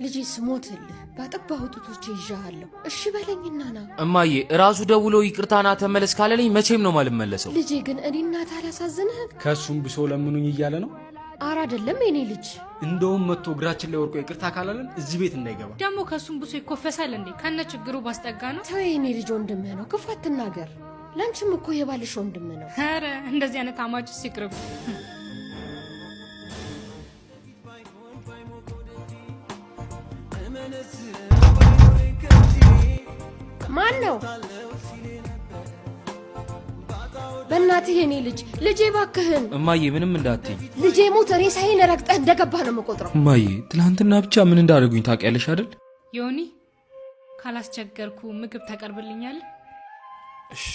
ልጄ ስሞትልህ ባጠባው ጡቶቼ ይዣለሁ እሺ በለኝና ና እማዬ ራሱ ደውሎ ይቅርታና ተመለስ ካለልኝ መቼም ነው ማልመለሰው ልጄ ግን እኔ እናት አላሳዝንህ ከሱም ብሶ ለምኑኝ እያለ ነው አራ አይደለም የኔ ልጅ እንደውም መጥቶ እግራችን ላይ ወርቆ ይቅርታ ካላለን እዚህ ቤት እንዳይገባ ደሞ ከሱም ብሶ ይኮፈሳል እንዴ ከነ ችግሩ ባስጠጋ ነው ተው የኔ ልጅ ወንድምህ ነው ክፉ አትናገር ላንቺም እኮ የባልሽ ወንድምህ ነው ኧረ እንደዚህ አይነት አማጭ ሲቅርብ ማን ነው በእናትህ የኔ ልጅ ልጄ ባክህን እማዬ ምንም እንዳትይ ልጄ ሞት ሬሳዬን ረግጠህ እንደገባህ ነው የምቆጥረው እማዬ ትላንትና ብቻ ምን እንዳደረጉኝ ታውቂያለሽ አይደል ዮኒ ካላስቸገርኩ ምግብ ታቀርብልኛል እሺ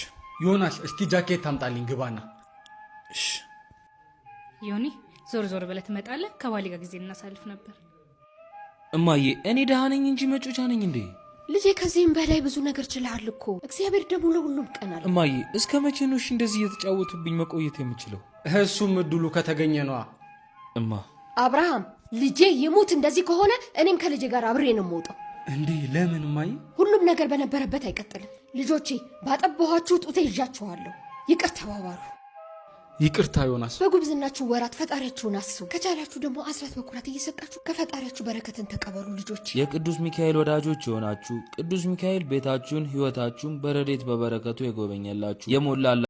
ዮናስ እስኪ ጃኬት ታምጣልኝ ግባና እሺ ዮኒ ዞር ዞር ብለህ ትመጣለህ ከባሌ ጋር ጊዜ እናሳልፍ ነበር እማዬ እኔ ደሃ ነኝ እንጂ መጮቻ ነኝ እንዴ ልጄ ከዚህም በላይ ብዙ ነገር ችለሃል እኮ እግዚአብሔር ደግሞ ለሁሉም ቀን አለ እማዬ እስከ መቼ ነው እንደዚህ እየተጫወቱብኝ መቆየት የምችለው እሱም እድሉ ከተገኘ ነው እማ አብርሃም ልጄ ይሙት እንደዚህ ከሆነ እኔም ከልጄ ጋር አብሬ ነው የምወጣው እንዴ ለምን እማዬ ሁሉም ነገር በነበረበት አይቀጥልም ልጆቼ ባጠባኋችሁ ጡቴ ይዣችኋለሁ ይቅር ተባባሉ ይቅርታ ዮናስ በጉብዝናችሁ ወራት ፈጣሪያችሁን አስቡ ከቻላችሁ ደግሞ አስራት በኩራት እየሰጣችሁ ከፈጣሪያችሁ በረከትን ተቀበሉ ልጆች የቅዱስ ሚካኤል ወዳጆች የሆናችሁ ቅዱስ ሚካኤል ቤታችሁን ህይወታችሁን በረድኤት በበረከቱ የጎበኘላችሁ የሞላላ